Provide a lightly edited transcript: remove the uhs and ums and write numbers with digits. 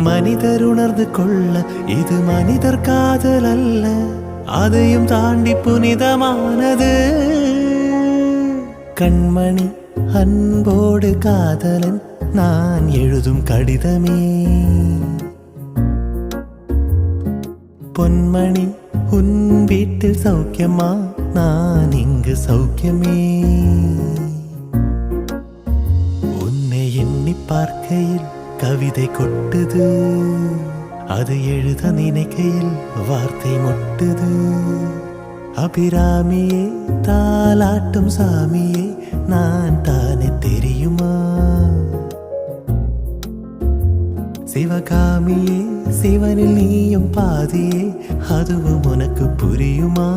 மனிதர் உணர்ந்து கொள்ள இது மனிதர் காதல் அல்ல, அதையும் தாண்டி புனிதமானது. கண்மணி அன்போடு காதலன் நான் எழுதும் கடிதமே. பொன்மணி உன் வீட்டில் சௌக்கியமா, நான் இங்கு சௌக்கியமே. உன்னை எண்ணி பார்க்கையில் கவிதை கொட்டுது, அது எழுத நினைக்கையில் வார்த்தை முட்டுது. அபிராமியே தாலாட்டும் சாமியே நான் தானே தெரியுமா? சிவகாமியே சிவனில் நீயும் பாதியே, அதுவும் உனக்கு புரியுமா?